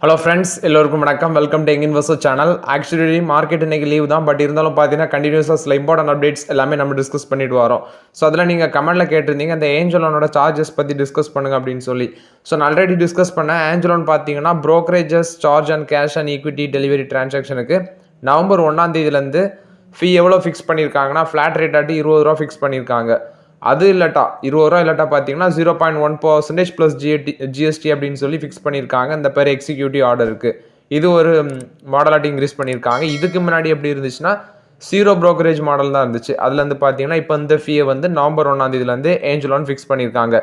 Hello friends, எல்லோருக்கும் வணக்கம். Welcome to young investor channel. Actually market இன்னைக்கு லீவ் தான், பட் இருந்தாலும் பார்த்தீங்கன்னா கண்டினியூஸாக சில இம்பார்ட்டன்ட் அப்டேட்ஸ் எல்லாமே நம்ம டிஸ்கஸ் பண்ணிட்டு வரோம். ஸோ அதில் நீங்கள் கமெண்ட்டில் கேட்டிருந்தீங்க அந்த ஏஞ்சல் லோனோட சார்ஜஸ் பற்றி டிஸ்கஸ் பண்ணுங்க அப்படின்னு சொல்லி. ஸோ நான் ஆல்ரெடி டிஸ்கஸ் பண்ணேன். ஏஞ்சல் லோன் பார்த்தீங்கன்னா brokerages charge and cash and equity delivery டிரான்சாக்ஷனுக்கு நவம்பர் 1ஆம் தேதியிலேருந்து ஃபீ எவ்வளோ ஃபிக்ஸ் பண்ணியிருக்காங்கன்னா ஃப்ளாட் ரேட் ஆட்டி ₹20 ஃபிக்ஸ் பண்ணியிருக்காங்க. அது இல்லாட்டா ₹20 இல்லாட்டா பார்த்தீங்கன்னா 0.1% ப்ளஸ் ஜிஎஸ்டி அப்படின்னு சொல்லி ஃபிக்ஸ் பண்ணியிருக்காங்க இந்த பேர் எக்ஸிக்யூட்டிவ் ஆர்டருக்கு. இது ஒரு மாடலாட்டி இன்க்ரீஸ் பண்ணியிருக்காங்க. இதுக்கு முன்னாடி எப்படி இருந்துச்சுன்னா ஜீரோ ப்ரோக்கரேஜ் மாடல் தான் இருந்துச்சு. அதுலேருந்து பார்த்தீங்கன்னா இப்போ இந்த ஃபீயை வந்து நவம்பர் 1ஆம் தேதியிலேருந்து ஏஞ்சல் லோன் ஃபிக்ஸ் பண்ணியிருக்காங்க.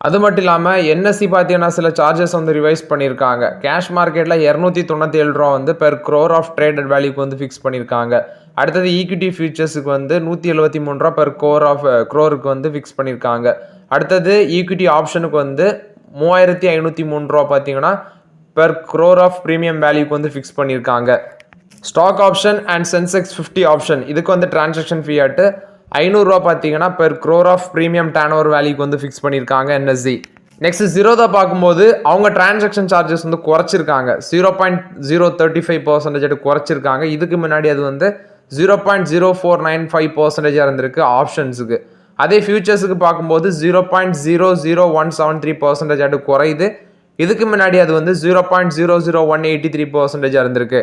அது மட்டும் இல்லாமல் என்எஸ்சி பார்த்தீங்கன்னா சில சார்ஜஸ் வந்து ரிவைஸ் பண்ணியிருக்காங்க. கேஷ் மார்க்கெட்டில் ₹297 வந்து பெர் க்ரோர் ஆஃப் ட்ரேடட் வேல்யூக்கு வந்து ஃபிக்ஸ் பண்ணியிருக்காங்க. அடுத்தது ஈக்விட்டி ஃபியூச்சர்ஸுக்கு வந்து ₹173 பெர் க்ரோருக்கு வந்து ஃபிக்ஸ் பண்ணியிருக்காங்க. அடுத்தது ஈக்விட்டி ஆப்ஷனுக்கு வந்து ₹3503 பார்த்தீங்கன்னா பெர் க்ரோர் ஆஃப் ப்ரீமியம் வேல்யூக்கு வந்து ஃபிக்ஸ் பண்ணியிருக்காங்க. Stock option and Sensex 50 option இதுக்கு வந்து டிரான்சாக்ஷன் ஃபீ ஆட்டு ₹500 பார்த்தீங்கன்னா per crore of premium turnover வேல்யூக்கு வந்து ஃபிக்ஸ் பண்ணியிருக்காங்க என்எஸ்சி. நெக்ஸ்ட் ஜீரோதா பார்க்கும்போது அவங்க டிரான்சாக்ஷன் சார்ஜஸ் வந்து குறைச்சிருக்காங்க. 0.035% குறைச்சிருக்காங்க. இதுக்கு முன்னாடி அது வந்து 0.0495% இருந்திருக்கு ஆப்ஷன்ஸுக்கு. அதே ஃபியூச்சர்ஸுக்கு பார்க்கும்போது 0.00173% குறையுது. இதுக்கு முன்னாடி அது வந்து 0.00183% இருந்திருக்கு.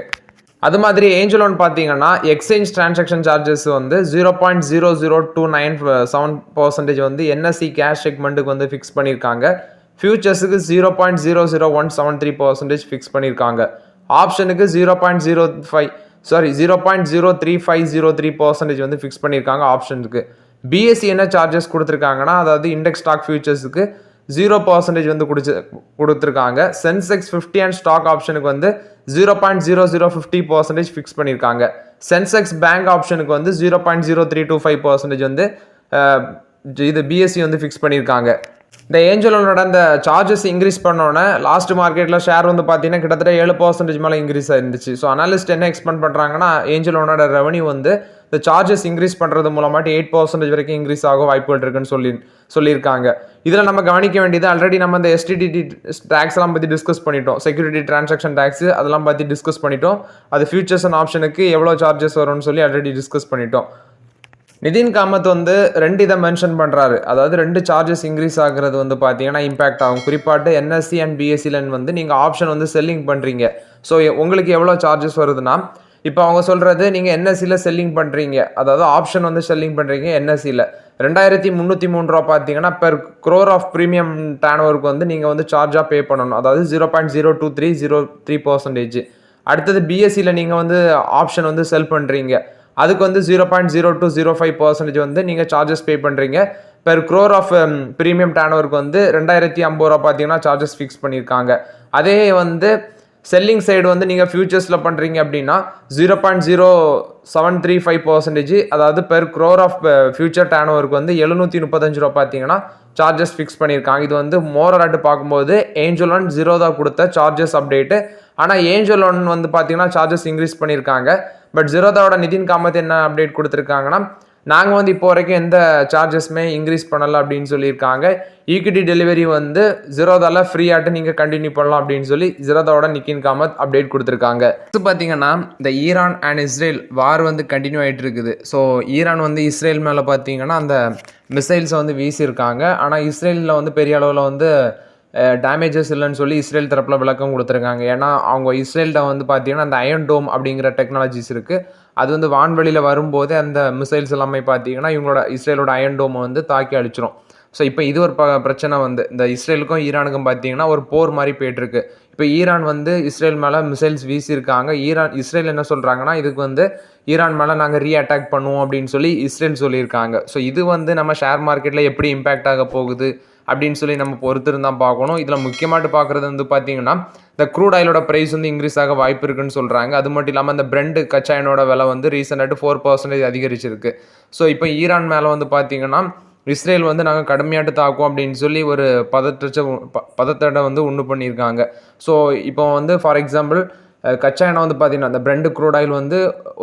அது மாதிரி ஏஞ்சல் லோன் பார்த்தீங்கன்னா எக்ஸ்சேஞ்ச் டிரான்சாக்ஷன் சார்ஜஸ் வந்து 0.00297% வந்து என்எஸ்சி கேஷ் செக்மெண்ட்டுக்கு வந்து ஃபிக்ஸ் பண்ணியிருக்காங்க. ஃபியூச்சர்ஸுக்கு 0.00173% ஃபிக்ஸ் பண்ணியிருக்காங்க. ஆப்ஷனுக்கு 0.03503% வந்து ஃபிக்ஸ் பண்ணியிருக்காங்க ஆப்ஷனுக்கு. பிஎஸ்சி என்ன சார்ஜஸ் கொடுத்துருக்காங்கன்னா அதாவது இண்டெக்ஸ் ஸ்டாக் ஃபியூச்சர்ஸுக்கு 0% வந்து கொடுத்துருக்காங்க. சென்செக்ஸ் 50 அண்ட் ஸ்டாக் ஆப்ஷனுக்கு வந்து 0.0050% ஃபிக்ஸ் பண்ணியிருக்காங்க. சென்செக்ஸ் பேங்க் ஆப்ஷனுக்கு வந்து 0.0325% வந்து இது பிஎஸ்சி வந்து ஃபிக்ஸ் பண்ணியிருக்காங்க. இந்த ஏஞ்சல் லோனோட அந்த சார்ஜஸ் இன்க்ரீஸ் பண்ணோன்னே லாஸ்ட் மார்க்கெட்டில் ஷேர் வந்து பார்த்தீங்கன்னா கிட்டத்தட்ட 7% மேலே இன்க்ரீஸ் ஆயிருந்துச்சு. ஸோ அனாலிஸ்ட் என்ன எக்ஸ்பெக்ட் பண்ணுறாங்கன்னா ஏஞ்சல் லோனோட ரெவன்யூ வந்து இந்த சார்ஜஸ் இன்க்ரீஸ் பண்ணுறது மூலமாட்டி 8% வரைக்கும் இன்க்ரீஸ் ஆக வாய்ப்புகள் இருக்குன்னு சொல்லியிருக்காங்க. இதில் நம்ம கவனிக்க வேண்டியது ஆல்ரெடி நம்ம இந்த எஸ்டிடி டேக்ஸ் எல்லாம் பற்றி டிஸ்கஸ் பண்ணிட்டோம். செக்யூரிட்டி டிரான்சாக்ஷன் டேக்ஸ் அதெல்லாம் பற்றி டிஸ்கஸ் பண்ணிட்டோம். அது ஃபியூச்சர்ஸ் அண்ட் ஆப்ஷனுக்கு எவ்வளோ சார்ஜஸ் வரும்னு சொல்லி ஆல்ரெடி டிஸ்கஸ் பண்ணிட்டோம். நிதின் காமத் வந்து 2 இதை மென்ஷன் பண்ணுறாரு. அதாவது 2 சார்ஜஸ் இன்க்ரீஸ் ஆகிறது வந்து பார்த்தீங்கன்னா இம்பாக்ட் ஆகும். குறிப்பாட்டு என்எஸ்சி அண்ட் பிஎஸ்சியில் வந்து நீங்கள் ஆப்ஷன் வந்து செல்லிங் பண்ணுறீங்க. ஸோ உங்களுக்கு எவ்வளோ சார்ஜஸ் வருதுன்னா இப்போ அவங்க சொல்கிறது நீங்கள் என்எஸ்சியில் செல்லிங் பண்ணுறீங்க, அதாவது ஆப்ஷன் வந்து செல்லிங் பண்ணுறீங்க என்எஸ்சியில் ₹2303 பார்த்தீங்கன்னா per crore of premium turn ஓவருக்கு வந்து நீங்கள் வந்து சார்ஜாக பே பண்ணணும். அதாவது 0.020303%. அடுத்தது பிஎஸ்சியில் நீங்கள் வந்து ஆப்ஷன் வந்து செல் பண்ணுறீங்க, அதுக்கு வந்து 0.0205% வந்து நீங்கள் சார்ஜஸ் பே பண்ணுறீங்க. Per crore of premium turn ஓவருக்கு வந்து ₹2050 பார்த்தீங்கன்னா சார்ஜஸ் ஃபிக்ஸ் பண்ணியிருக்காங்க. அதே வந்து செல்லிங் சைடு வந்து நீங்கள் ஃபியூச்சர்ஸில் பண்ணுறீங்க அப்படின்னா 0.0735%, அதாவது per crore of future turn ஓவருக்கு வந்து ₹735 பார்த்தீங்கன்னா சார்ஜஸ் ஃபிக்ஸ் பண்ணியிருக்காங்க. இது வந்து மோரலாட்டு பார்க்கும்போது ஏஞ்சல் லோன் ஜீரோதா கொடுத்த சார்ஜஸ் அப்டேட்டு. ஆனால் ஏஞ்சல் லோன் வந்து பார்த்தீங்கன்னா சார்ஜஸ் இன்க்ரீஸ் பண்ணியிருக்காங்க. பட் ஜீரோதாவோட நிதின் காமத் என்ன அப்டேட் கொடுத்துருக்காங்கன்னா நாங்கள் வந்து இப்போ வரைக்கும் எந்த சார்ஜஸ்மே இன்க்ரீஸ் பண்ணலை அப்படின்னு சொல்லியிருக்காங்க. ஈக்விட்டி டெலிவரி வந்து ஜீரோதாவில் ஃப்ரீ ஆட்டு நீங்கள் கண்டினியூ பண்ணலாம் அப்படின்னு சொல்லி ஜீரோதாவோட நிதின் காமத் அப்டேட் கொடுத்துருக்காங்க. இது பார்த்தீங்கன்னா இந்த ஈரான் அண்ட் இஸ்ரேல் வார் வந்து கண்டினியூ ஆகிட்டு இருக்குது. ஸோ ஈரான் வந்து இஸ்ரேல் மேலே பார்த்தீங்கன்னா அந்த மிசைல்ஸை வந்து வீசியிருக்காங்க. ஆனால் இஸ்ரேலில் வந்து பெரிய அளவில் வந்து டேமேஜஸ் இல்லைன்னு சொல்லி இஸ்ரேல் தரப்பில் விளக்கம் கொடுத்துருக்காங்க. ஏன்னா அவங்க இஸ்ரேல்கிட்ட வந்து பார்த்தீங்கன்னா அந்த அயன் டோம் அப்படிங்கிற டெக்னாலஜிஸ் இருக்குது. அது வந்து வான்வெளியில் வரும்போதே அந்த மிசைல்ஸ் எல்லாமே பார்த்தீங்கன்னா இவங்களோட இஸ்ரேலோட அயன் டோமை வந்து தாக்கி அழிச்சிரும். ஸோ இப்போ இது ஒரு பிரச்சனை வந்து இந்த இஸ்ரேலுக்கும் ஈரானுக்கும் பார்த்தீங்கன்னா ஒரு போர் மாதிரி போயிட்டுருக்கு. இப்போ ஈரான் வந்து இஸ்ரேல் மேலே மிசைல்ஸ் வீசியிருக்காங்க. இஸ்ரேல் என்ன சொல்கிறாங்கன்னா இதுக்கு வந்து ஈரான் மேலே நாங்கள் அட்டாக் பண்ணுவோம் அப்படின்னு சொல்லி இஸ்ரேல் சொல்லியிருக்காங்க. ஸோ இது வந்து நம்ம ஷேர் மார்க்கெட்டில் எப்படி இம்பேக்ட் ஆக போகுது அப்படின்னு சொல்லி நம்ம பொறுத்திருந்தான் பார்க்கணும். இதில் முக்கியமாட்டு பார்க்குறது வந்து பார்த்தீங்கன்னா இந்த க்ரூட் ஆயிலோட ப்ரைஸ் வந்து இன்க்ரீஸ் ஆக வாய்ப்பு இருக்குன்னு சொல்கிறாங்க. அது மட்டும் இல்லாமல் இந்த பிரெண்ட் கச்சாயினோட விலை வந்து ரீசெண்டாக 4% அதிகரிச்சிருக்கு. ஸோ இப்போ ஈரான் மேலே வந்து பார்த்தீங்கன்னா இஸ்ரேல் வந்து நாங்கள் கடுமையாட்டு தாக்குவோம் அப்படின்னு சொல்லி ஒரு பதத்தடை வந்து உண்டு பண்ணியிருக்காங்க. ஸோ இப்போ வந்து ஃபார் எக்ஸாம்பிள் கச்சா எண்ணெய் வந்து பார்த்தீங்கன்னா இந்த பிரெண்ட் க்ரூட் ஆயில் வந்து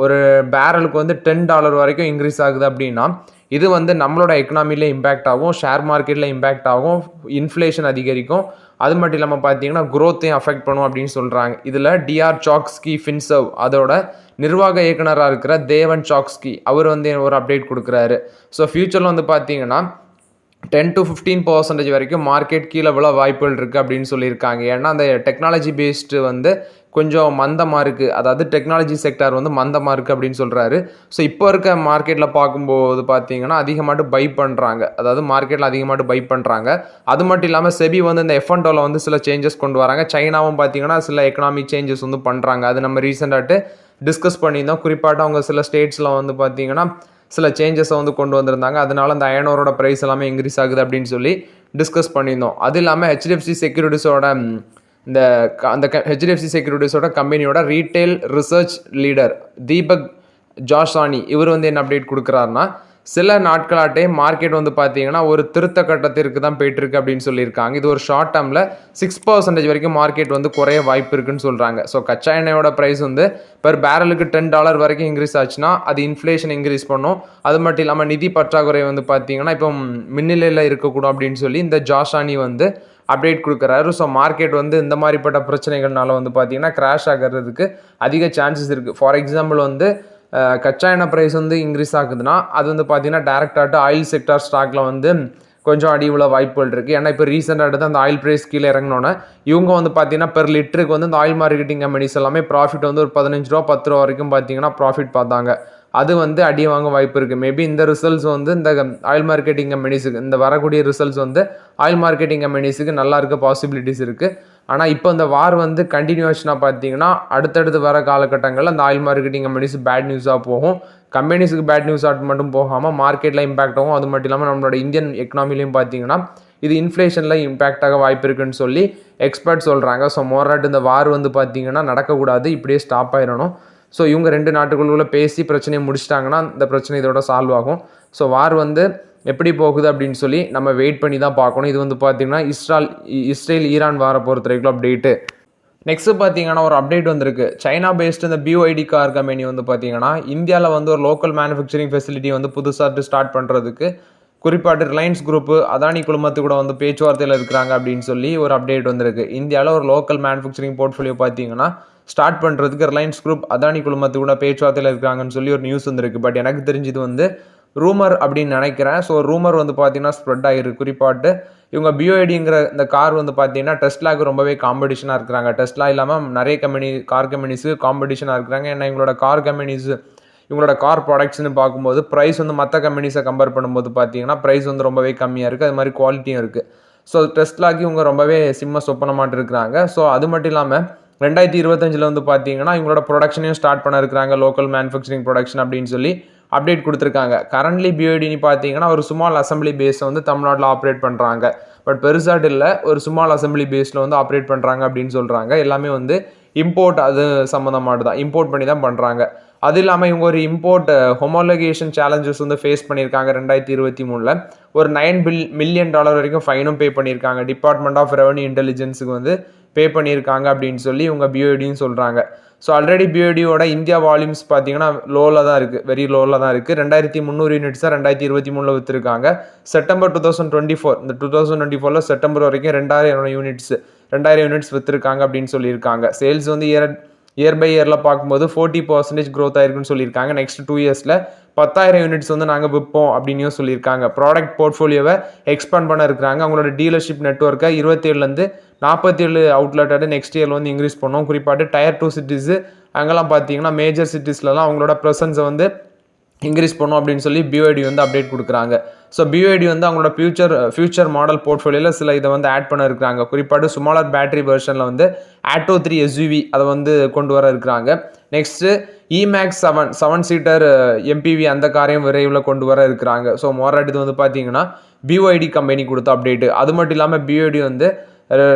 ஒரு பேரலுக்கு வந்து $10 வரைக்கும் இன்க்ரீஸ் ஆகுது அப்படின்னா இது வந்து நம்மளோட எக்கனாமியில் இம்பேக்ட் ஆகும், ஷேர் மார்க்கெட்டில் இம்பேக்ட் ஆகும், இன்ஃப்ளேஷன் அதிகரிக்கும். அது மட்டும் இல்லாமல் பார்த்தீங்கன்னா க்ரோத்தையும் அஃபெக்ட் பண்ணும் அப்படின்னு சொல்கிறாங்க. இதில் டிஆர் சாக்ஸ்கி ஃபின்சர்வ் அதோட நிர்வாக இயக்குனராக இருக்கிற தேவன் சாக்ஸ்கி அவர் வந்து ஒரு அப்டேட் கொடுக்குறாரு. ஸோ ஃபியூச்சரில் வந்து பார்த்தீங்கன்னா 10 to 15% வரைக்கும் மார்க்கெட் கீழே விழ வாய்ப்புகள் இருக்குது அப்படின்னு சொல்லியிருக்காங்க. ஏன்னா அந்த டெக்னாலஜி பேஸ்டு வந்து கொஞ்சம் மந்தமாக இருக்குது, அதாவது டெக்னாலஜி செக்டார் வந்து மந்தமாக இருக்குது அப்படின்னு சொல்கிறாரு. ஸோ இப்போ இருக்க மார்க்கெட்டில் பார்க்கும்போது பார்த்தீங்கன்னா அதிகமாட்டு பை பண்ணுறாங்க, அதாவது மார்க்கெட்டில் அதிகமாட்டு பை பண்ணுறாங்க. அது மட்டும் இல்லாமல் செபி வந்து இந்த F&Oவில் வந்து சில சேஞ்சஸ் கொண்டு வராங்க. சைனாவும் பார்த்தீங்கன்னா சில எக்கனாமிக் சேஞ்சஸ் வந்து பண்ணுறாங்க. அது நம்ம ரீசெண்டாட்டு டிஸ்கஸ் பண்ணியிருந்தோம். குறிப்பாட்டு அவங்க சில ஸ்டேட்ஸில் வந்து பார்த்தீங்கன்னா சில சேஞ்சஸை வந்து கொண்டு வந்திருந்தாங்க. அதனால அந்த அயனோரோட ப்ரைஸ் எல்லாமே இன்க்ரீஸ் ஆகுது அப்படின்னு சொல்லி டிஸ்கஸ் பண்ணியிருந்தோம். அது இல்லாமல் ஹெச்டிஎஃப்சி செக்யூரிட்டிஸோட அந்த ஹெச்டிஎஃப்சி செக்யூரிட்டிஸோட கம்பெனியோட ரீட்டைல் ரிசர்ச் லீடர் தீபக் ஜாஷானி இவர் வந்து என்ன அப்டேட் கொடுக்குறாருன்னா, சில நாட்களாட்டே மார்க்கெட் வந்து பார்த்தீங்கன்னா ஒரு திருத்த கட்டத்திற்கு தான் போயிட்டுருக்கு அப்படின்னு சொல்லியிருக்காங்க. இது ஒரு ஷார்ட் டேர்மில் 6% வரைக்கும் மார்க்கெட் வந்து குறைய வாய்ப்பு இருக்குன்னு சொல்கிறாங்க. ஸோ கச்சா எண்ணெயோட ப்ரைஸ் வந்து பெர் பேரலுக்கு $10 வரைக்கும் இன்க்ரீஸ் ஆச்சுன்னா அது இன்ஃப்ளேஷன் இன்க்ரீஸ் பண்ணும். அது மட்டும் இல்லாமல் நிதி பற்றாக்குறை வந்து பார்த்தீங்கன்னா இப்போ முன்னிலையில் இருக்கக்கூடும் அப்படின்னு சொல்லி இந்த ஜாஷானி வந்து அப்டேட் கொடுக்குறாரு. ஸோ மார்க்கெட் வந்து இந்த மாதிரிப்பட்ட பிரச்சனைகள்னால வந்து பார்த்தீங்கன்னா கிராஷ் ஆகிறதுக்கு அதிக சான்சஸ் இருக்குது. ஃபார் எக்ஸாம்பிள் வந்து கச்சா எண்ணெய் ப்ரைஸ் வந்து இன்க்ரீஸ் ஆகுதுன்னா அது வந்து பார்த்தீங்கன்னா டேரெக்டாகிட்டு ஆயில் செக்டார் ஸ்டாக்கில் வந்து கொஞ்சம் அடிவுள்ள வாய்ப்புகள் இருக்குது. ஏன்னா இப்போ ரீசெண்டாக தான் அந்த ஆயில் ப்ரைஸ் கீழே இறங்கினோன்னே இவங்க வந்து பார்த்தீங்கன்னா பெர் லிட்டருக்கு வந்து இந்த ஆயில் மார்க்கெட்டிங் கம்பெனிஸ் எல்லாமே ப்ராஃபிட் வந்து ஒரு $15 $10 வரைக்கும் பார்த்தீங்கன்னா ப்ராஃபிட் பார்த்தாங்க. அது வந்து அடி வாங்க வாய்ப்பு இருக்குது. மேபி இந்த ரிசல்ட்ஸ் வந்து இந்த ஆயில் மார்க்கெட்டிங் கம்பெனிஸுக்கு இந்த வரக்கூடிய ரிசல்ட்ஸ் வந்து ஆயில் மார்க்கெட்டிங் கம்பெனிஸுக்கு நல்லா இருக்க பாசிபிலிட்டிஸ் இருக்குது. ஆனால் இப்போ இந்த வார் வந்து கண்டினியூஷனாக பார்த்தீங்கன்னா அடுத்தடுத்து வர காலகட்டங்களில் அந்த ஆயில் மார்க்கெட்டிங் கம்பெனிஸ் பேட் நியூஸாக போகும். கம்பெனிஸுக்கு பேட் நியூஸ் மட்டும் போகாமல் மார்க்கெட்டில் இம்பாக்ட் ஆகும். அது மட்டும் இல்லாமல் நம்மளோட இந்தியன் எக்கனாமிலையும் பார்த்தீங்கன்னா இது இன்ஃப்ளேஷனில் இம்பேக்ட் ஆக வாய்ப்பு இருக்குன்னு சொல்லி எக்ஸ்பர்ட் சொல்கிறாங்க. ஸோ மோராட் இந்த வார் வந்து பார்த்தீங்கன்னா நடக்கக்கூடாது, இப்படியே ஸ்டாப் ஆயிடணும். ஸோ இவங்க 2 நாட்டுக்குள்ள பேசி பிரச்சனையை முடிச்சிட்டாங்கன்னா இந்த பிரச்சனை இதோட சால்வ் ஆகும். ஸோ வார் வந்து எப்படி போகுது அப்படின்னு சொல்லி நம்ம வெயிட் பண்ணி தான் பார்க்கணும். இது வந்து பார்த்தீங்கன்னா இஸ்ரேல் ஈரான் வார பொறுத்த வரைக்கும் அப்டேட்டு. நெக்ஸ்ட்டு பார்த்தீங்கன்னா ஒரு அப்டேட் வந்திருக்கு. சைனா பேஸ்டு இந்த BYD கார் கம்பெனி வந்து பார்த்தீங்கன்னா இந்தியாவில் வந்து ஒரு லோக்கல் மேனுஃபேக்சரிங் ஃபெசிலிட்டி வந்து புதுசாக ஸ்டார்ட் பண்ணுறதுக்கு குறிப்பாட்டு ரிலையன்ஸ் குரூப்பு அதானி குழுமத்து கூட வந்து பேச்சுவார்த்தையில் இருக்கிறாங்க அப்படின்னு சொல்லி ஒரு அப்டேட் வந்திருக்கு. இந்தியாவில் ஒரு லோக்கல் மேனுஃபேக்சரிங் போர்ட்ஃபோலியோ பார்த்தீங்கன்னா ஸ்டார்ட் பண்ணுறதுக்கு ரிலையன்ஸ் குரூப் அதானி குழுமத்து கூட பேச்சுவார்த்தையில் இருக்காங்கன்னு சொல்லி ஒரு நியூஸ் வந்திருக்கு. பட் எனக்கு தெரிஞ்சது வந்து ரூமர் அப்படின்னு நினைக்கிறேன். ஸோ ரூமர் வந்து பார்த்தீங்கன்னா ஸ்ப்ரெட் ஆகிருக்கு. குறிப்பாட்டு இவங்க BYDங்கிற இந்த கார் வந்து பார்த்தீங்கன்னா டெஸ்லாவுக்கு ரொம்பவே காம்படிஷனாக இருக்கிறாங்க. டெஸ்லா இல்லாமல் நிறைய கார் கம்பெனிஸு காம்படிஷனாக இருக்கிறாங்க. ஏன்னா இவங்களோட கார் ப்ராடக்ட்ஸ்னு பார்க்கும்போது ப்ரைஸ் வந்து மற்ற கம்பெனிஸை கம்பேர் பண்ணும்போது பார்த்தீங்கன்னா ப்ரைஸ் வந்து ரொம்பவே கம்மியாக இருக்குது, அது மாதிரி குவாலிட்டியும் இருக்குது. ஸோ டெஸ்லாக்கு இவங்க ரொம்பவே சொப்பன மாட்டு இருக்கிறாங்க. ஸோ அது மட்டும் இல்லாமல் 2025 வந்து பார்த்தீங்கன்னா இவங்களோட ப்ரொடக்ஷனையும் ஸ்டார்ட் பண்ண இருக்கிறாங்க, லோக்கல் மேனுஃபேக்சரிங் ப்ரொடக்ஷன் அப்படின்னு சொல்லி அப்டேட் கொடுத்துருக்காங்க. கரண்ட்லி BYD பார்த்தீங்கன்னா ஒரு ஸ்மால் அசம்பிளி பேஸை வந்து தமிழ்நாட்டில் ஆப்ரேட் பண்ணுறாங்க. பட் பெருசாட்டு இல்லை, ஒரு ஸ்மால் அசம்பிளி பேஸில் வந்து ஆப்ரேட் பண்ணுறாங்க அப்படின்னு சொல்கிறாங்க. எல்லாமே வந்து இம்போர்ட் அது சம்மந்தமாட்டு தான், இம்போர்ட் பண்ணி தான் பண்ணுறாங்க. அது இல்லாமல் இவங்க ஒரு இம்போர்ட் ஹோமோலகேஷன் சேலஞ்சஸ் வந்து ஃபேஸ் பண்ணியிருக்காங்க. 2023 ஒரு $9 மில்லியன் வரைக்கும் ஃபைனும் பே பண்ணியிருக்காங்க. டிபார்ட்மெண்ட் ஆஃப் ரெவன்யூ இன்டெலிஜென்ஸுக்கு வந்து பே பண்ணியிருக்காங்க அப்படின்னு சொல்லி இவங்க BYDன்னு சொல்கிறாங்க. ஸோ ஆல்ரெடி BYDயோட இந்தியா வால்யூம்ஸ் பார்த்தீங்கன்னா லோவில் தான் இருக்குது, வெரி லோவில் தான் இருக்குது. 2300 யூனிட்ஸ் தான் 2023 விற்றுருக்காங்க. செப்டம்பர் 2024 இந்த 2024 செப்டம்பர் வரைக்கும் 2000 யூனிட்ஸ் விற்றுருக்காங்க அப்படின்னு சொல்லியிருக்காங்க. சேல்ஸ் வந்து இயர் பை இயரில் பார்க்கும்போது 40% க்ரோத் ஆயிருக்குன்னு சொல்லியிருக்காங்க. நெக்ஸ்ட் 2 இயர்ஸில் 10,000 யூனிட்ஸ் வந்து நாங்கள் விற்போம் அப்படின்னு சொல்லியிருக்காங்க. ப்ராடக்ட் போர்ட்ஃபோலியோவை எக்ஸ்பேண்ட் பண்ண இருக்கிறாங்க. அவங்களோட டீலர்ஷிப் நெட்ஒர்க்கை 27 47 அவுட்லெட்டோட நெக்ஸ்ட் இயரில் வந்து இன்க்ரீஸ் பண்ணோம். குறிப்பாட்டு Tier 2 சிட்டிஸு அங்கெல்லாம் பார்த்தீங்கன்னா மேஜர் சிட்டிஸ்லலாம் அவங்களோட ப்ரெசன்ஸை வந்து இன்க்ரீஸ் பண்ணும் அப்படின்னு சொல்லி BYD வந்து அப்டேட் கொடுக்குறாங்க. ஸோ BYD வந்து அவங்களோட ஃபியூச்சர் மாடல் போர்ட்ஃபோலியோவில் சில இதை வந்து ஆட் பண்ண இருக்கிறாங்க. குறிப்பாட்டு ஸ்மாலர் பேட்டரி வெர்ஷனில் வந்து ஆட்டோ 3 SUV அதை வந்து கொண்டு வர இருக்கிறாங்க. நெக்ஸ்ட்டு EMAX 7 சீட்டர் MPV அந்த காரையும் விரைவில் கொண்டு வர இருக்கிறாங்க. ஸோ மோராட் இது வந்து பார்த்தீங்கன்னா BYD கம்பெனி கொடுத்த அப்டேட்டு. அது மட்டும் இல்லாமல் BYD வந்து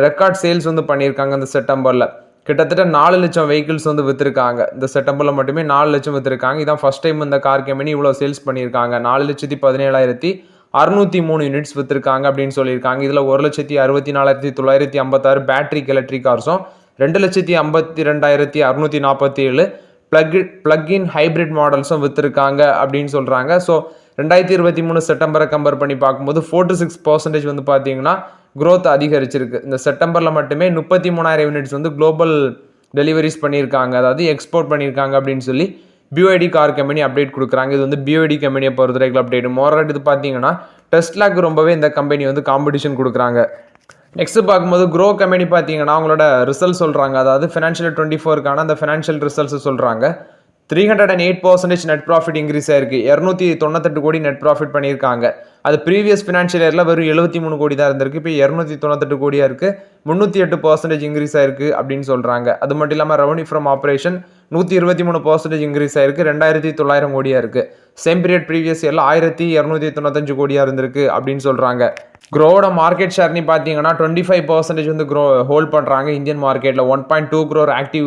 ரெக்கார்ட் சேல்ஸ் வந்து பண்ணியிருக்காங்க. இந்த செப்டம்பரில் கிட்டத்தட்ட 4 லட்சம் வெஹிக்கிள்ஸ் வந்து விற்றுருக்காங்க. இந்த செப்டம்பரில் மட்டுமே 4 லட்சம் விற்றுருக்காங்க. இதான் ஃபஸ்ட் டைம் இந்த கார் கம்பெனி இவ்வளோ சேல்ஸ் பண்ணியிருக்காங்க. 4,17,603 யூனிட்ஸ் விற்றுருக்காங்க அப்படின்னு சொல்லியிருக்காங்க. இதில் 1,64,956 பேட்டரி எலக்ட்ரிக் கார்ஸும் 2,52,647 பிளக்-இன் ஹைப்ரிட் மாடல்ஸும் விற்றுருக்காங்க அப்படின்னு சொல்கிறாங்க. ஸோ 2023 செப்டம்பரை கம்பேர் பண்ணி பார்க்கும்போது 4 to 6% வந்து பார்த்தீங்கன்னா growth அதிகரிச்சிருக்கு. இந்த செப்டம்பரில் மட்டுமே 33,000 யூனிட்ஸ் வந்து குளோபல் டெலிவரிஸ் பண்ணியிருக்காங்க, அதாவது எக்ஸ்போர்ட் பண்ணியிருக்காங்க அப்படின்னு சொல்லி BYD கார் கம்பெனி அப்டேட் கொடுக்குறாங்க. இது வந்து BYD கம்பெனியை பொறுத்த வரைக்கும் அப்டேட். மோரட் இது பார்த்தீங்கன்னா டெஸ்லாக்கு ரொம்பவே இந்த கம்பெனி வந்து காம்படிஷன் கொடுக்குறாங்க. நெக்ஸ்ட் பார்க்கும்போது க்ரோ கம்பெனி பார்த்தீங்கன்னா அவங்களோட ரிசல்ட் சொல்கிறாங்க, அதாவது ஃபினான்ஷியல் 24க்கான அந்த ஃபினான்ஷியல் ரிசல்ட்ஸ் சொல்கிறாங்க. 308% நெட் ப்ராஃபிட் இன்க்ரீஸ் ஆயிருக்கு. 298 கோடி நெட் ப்ராஃபிட் பண்ணியிருக்காங்க. அது ப்ரீவியஸ் ஃபினான்ஷியல் இயரில் வெறும் 73 கோடி தான் இருந்திருக்கு. இப்போ 298 கோடியாக இருக்குது. 308% இன்க்ரீஸ் ஆயிருக்கு அப்படின்னு சொல்கிறாங்க. அது மட்டும் இல்லாமல் ரெவன்யூ ஃப்ரம் ஆப்ரேஷன் 123% இன்க்ரீஸ் ஆயிருக்கு. 2,900 கோடியாக இருக்குது. சேம் பீரியட் ப்ரீவியஸ் இயரில் 1,295 கோடியாக இருந்திருக்கு அப்படின்னு சொல்கிறாங்க. க்ரோவோட மார்க்கெட் ஷேர்னி பார்த்தீங்கன்னா 25% வந்து க்ரோ ஹோல்ட் பண்ணுறாங்க இந்தியன் மார்க்கெட்டில். 1.2 crore ஆக்டிவ்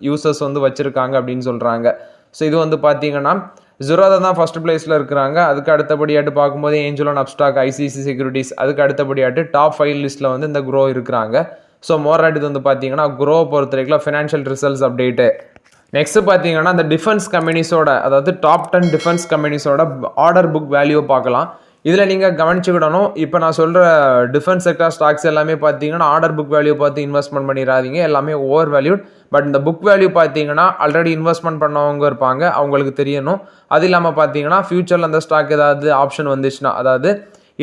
யூசர்ஸ் வந்து வச்சுருக்காங்க அப்படின்னு சொல்கிறாங்க. ஸோ இது வந்து பார்த்தீங்கன்னா ஜுரோதா தான் ஃபர்ஸ்ட் பிளேஸில் இருக்கிறாங்க. அதுக்கு அடுத்தபடியாட்டு பார்க்கும்போது angel and Upstox, ICICI securities, அதுக்கு அடுத்தபடியாட்டு டாப் 5 லிஸ்ட்டில் வந்து இந்த க்ரோ இருக்கிறாங்க. ஸோ மோராட் இது வந்து பார்த்தீங்கன்னா க்ரோ பொறுத்த வரைக்கும் ஃபினான்ஷியல் ரிசல்ட்ஸ் அப்டேட்டு. நெக்ஸ்ட் பார்த்தீங்கன்னா இந்த டிஃபென்ஸ் கம்பெனிஸோட, அதாவது டாப் 10 டிஃபென்ஸ் கம்பெனிஸோட ஆர்டர் புக் வேல்யூவை பார்க்கலாம். இதில் நீங்கள் கவனிச்சுக்கிடணும், இப்போ நான் சொல்கிற டிஃபென்ஸ் செக்டார் ஸ்டாக்ஸ் எல்லாமே பார்த்தீங்கன்னா ஆர்டர் புக் வேல்யூ பார்த்து இன்வெஸ்ட்மெண்ட் பண்ணிடாதீங்க, எல்லாமே ஓவர் வேல்யூட். பட் இந்த புக் வேல்யூ பார்த்தீங்கன்னா ஆல்ரெடி இன்வெஸ்ட்மெண்ட் பண்ணவங்க இருப்பாங்க, அவங்களுக்கு தெரியணும். அது இல்லாமல் பார்த்தீங்கன்னா ஃபியூச்சரில் அந்த ஸ்டாக் ஏதாவது ஆப்ஷன் வந்துச்சுன்னா, அதாவது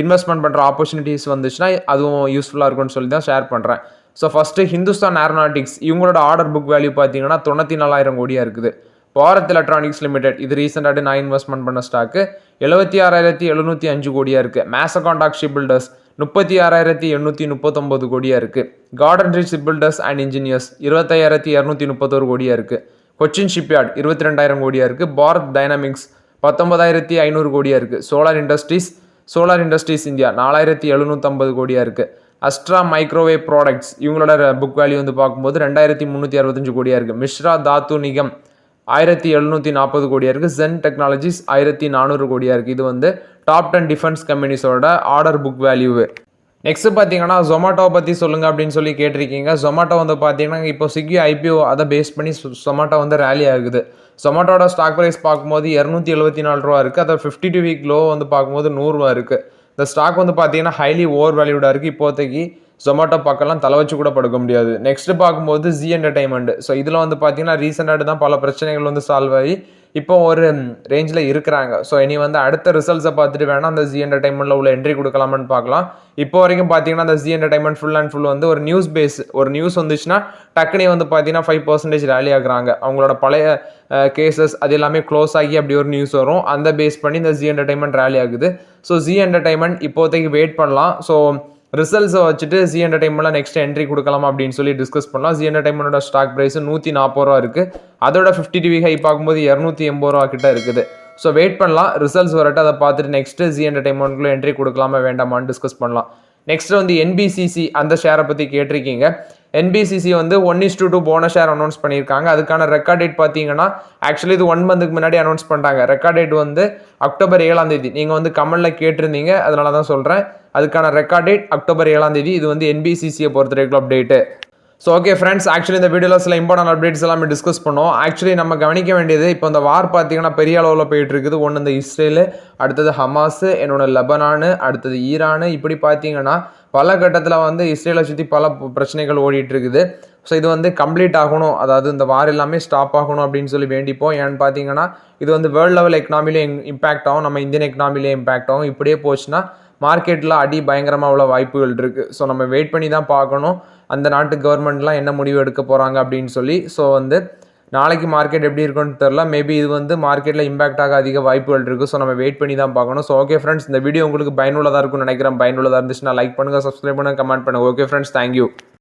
இன்வெஸ்ட்மெண்ட் பண்ணுற ஆப்பர்ச்சுனிட்டிஸ் வந்துச்சுன்னா அதுவும் யூஸ்ஃபுல்லாக இருக்கும்னு சொல்லி தான் ஷேர் பண்ணுறேன். ஸோ ஃபஸ்ட்டு ஹிந்துஸ்தான் ஏரோநாட்டிக்ஸ், இவங்களோட ஆர்டர் புக் வேல்யூ பார்த்தீங்கன்னா 94,000 கோடியாக இருக்குது. பாரத் எலக்ட்ரானிக்ஸ் லிமிடெட், இது ரீசெண்டாக நான் இன்வெஸ்ட்மெண்ட் பண்ண ஸ்டாக்கு, 76,705 கோடியாக இருக்குது. மேசகாண்டாக் ஷிப் பில்டர்ஸ் 36,839 கோடியாக இருக்குது. Garden Reach Ship Builders and Engineers 25,231 கோடியாக இருக்குது. கொச்சின் ஷிப்யார்ட் 22,000 கோடியாக இருக்குது. பாரத் டைனமிக்ஸ் 19,500 கோடியாக இருக்குது. சோலார் இண்டஸ்ட்ரீஸ் இந்தியா 4,750 கோடியாக இருக்குது. அஸ்ட்ரா மைக்ரோவேவ் ப்ராடக்ட்ஸ், இவங்களோட புக் வேல்யூ வந்து பார்க்கும்போது 2,365 கோடியாக இருக்குது. மிஸ்ரா தாத்து நிகம் 1,740 கோடியாக இருக்குது. ஜென் டெக்னாலஜிஸ் 1,400 கோடியாக இருக்குது. இது வந்து top 10 defence கம்பெனிஸோட order book value. Next பார்த்தீங்கன்னா ஜொமேட்டோவை பற்றி சொல்லுங்கள் அப்படின்னு சொல்லி கேட்டிருக்கீங்க. ஜொமேட்டோ வந்து பார்த்தீங்கன்னா இப்போ ஸ்விக்கி IPO அதை பேஸ் பண்ணி ஜொமேட்டோ வந்து ரேலி ஆகுது. ஜொமேட்டோட ஸ்டாக் ப்ரைஸ் பார்க்கும்போது 274 ரூபா இருக்குது. அதை 52 வீக் லோ வந்து பார்க்கும்போது 100 ரூபா இருக்குது. இந்த ஸ்டாக் வந்து பார்த்தீங்கன்னா ஹைலி ஓவர் வேல்யூடாக இருக்குது. இப்போதைக்கு ஜொமேட்டோ பக்கம்லாம் தலை வச்சு கூட படுக்க முடியாது. நெக்ஸ்ட் பார்க்கும்போது ஜி என்டர்டைன்மெண்ட். ஸோ இதில் வந்து பார்த்தீங்கன்னா ரீசெண்டாக தான் பல பிரச்சனைகள் வந்து சால்வ் ஆகி இப்போ ஒரு ரேஞ்சில் இருக்கிறாங்க. ஸோ இனி வந்து அடுத்த ரிசல்ட்ஸை பார்த்துட்டு வேணால் அந்த ஜி என்டர்டைன்மெண்ட்டில் உள்ள என்ட்ரி கொடுக்கலாமான்னு பார்க்கலாம். இப்போ வரைக்கும் பார்த்தீங்கன்னா அந்த G entertainment full and full வந்து ஒரு நியூஸ் பேஸ், ஒரு நியூஸ் வந்துச்சுன்னா டக்குனே வந்து பார்த்தீங்கன்னா 5% ரேலி ஆகுறாங்க. அவங்களோட பழைய கேசஸ் அது எல்லாமே க்ளோஸ் ஆகி அப்படி ஒரு நியூஸ் வரும், அந்த பேஸ் பண்ணி இந்த ஜி என்டர்டைன்மெண்ட் ரேலி ஆகுது. ஸோ ஜி என்டர்டைன்மெண்ட் இப்போதைக்கு வெயிட் பண்ணலாம். ஸோ ரிசல்ட்ஸை வச்சுட்டு ஜி என்டர்டைன்மெண்ட்டில் நெக்ஸ்ட் என்ட்ரி கொடுக்கலாம் அப்படின்னு சொல்லி டிஸ்கஸ் பண்ணலாம். ஜி என்டர்டைன்மெண்ட்டோட ஸ்டாக் ப்ரைஸ் 140 ரூபா இருக்குது. அதோட 52 வீக் ஹை பார்க்கும்போது 280 ரூபா கிட்ட இருக்குது. ஸோ வெயிட் பண்ணலாம், ரிசல்ட்ஸ் வரட்டு, அதை பார்த்துட்டு நெக்ஸ்ட் ஜி என்டர்டைன்மெண்ட்குள்ளே என்ட்ரி கொடுக்கலாமா வேண்டாமான்னு டிஸ்கஸ் பண்ணலாம். நெக்ஸ்ட் வந்து NBCC, அந்த ஷேரை பற்றி கேட்டிருக்கீங்க. NBCC வந்து 1:2 போனஸ் ஷேர் அனௌன்ஸ் பண்ணியிருக்காங்க. அதுக்கான ரெக்கார்ட் டேட் பார்த்தீங்கன்னா ஆக்சுவலி இது 1 மந்த்துக்கு முன்னாடி அனௌன்ஸ் பண்ணிட்டாங்க. ரெக்கார்ட் டேட் வந்து அக்டோபர் 7ஆம் தேதி. நீங்கள் வந்து கமெண்ட்ல கேட்டிருந்தீங்க, அதனால தான் சொல்கிறேன். அதுக்கான ரெக்கார்ட் டேட் அக்டோபர் 7ஆம் தேதி. இது வந்து NBCCயை பொறுத்த வரைக்கும் update. So okay friends, actually இந்த வீடியோவில் சில இம்பார்ட்டன்ட் அப்டேட்ஸ் எல்லாமே டிஸ்கஸ் பண்ணோம். ஆக்சுவலி நம்ம கவனிக்க வேண்டியது, இப்போ இந்த வார் பார்த்தீங்கன்னா பெரிய அளவில் போயிட்டு இருக்குது. ஒன்று இந்த இஸ்ரேலு, அடுத்தது ஹமாஸு, என்னோட லெபனானு, அடுத்தது ஈரானு, இப்படி பார்த்தீங்கன்னா பல கட்டத்தில் வந்து இஸ்ரேலை சுற்றி பல பிரச்சனைகள் ஓடிட்டு இருக்குது. ஸோ இது வந்து கம்ப்ளீட் ஆகணும், அதாவது இந்த வார் எல்லாமே ஸ்டாப் ஆகணும் அப்படின்னு சொல்லி வேண்டிப்போம். ஏன்னு பார்த்தீங்கன்னா இது வந்து வேர்ல்டு லெவல் எக்கனாமிலே இம்பாக்ட் ஆகும், நம்ம இந்தியன் எக்கனாமிலே இம்பாக்ட் ஆகும். இப்படியே போச்சுன்னா மார்க்கெட்டில் அடி பயங்கரமாக உள்ள வாய்ப்புகள் இருக்குது. ஸோ நம்ம வெயிட் பண்ணி தான் பார்க்கணும் அந்த நாட்டு கவர்மெண்ட்லாம் என்ன முடிவு எடுக்க போகிறாங்க அப்படின்னு சொல்லி. ஸோ வந்து நாளைக்கு மார்க்கெட் எப்படி இருக்குன்னு தெரில, மேபி இது வந்து மார்க்கெட்டில் இம்பாக்ட் ஆக அதிக வாய்ப்புகள் இருக்குது. ஸோ நம்ம வெயிட் பண்ணி தான் பார்க்கணும். ஸோ ஓகே ஃப்ரெண்ட்ஸ், இந்த வீடியோ உங்களுக்கு பயனுள்ளதாக இருக்கும்னு நினைக்கிறேன். பயனுள்ளதாக இருந்துச்சுன்னா லைக் பண்ணுங்கள், சப்ஸ்கிரைப் பண்ணுங்கள், கமெண்ட் பண்ணுங்கள். Okay friends, thank you.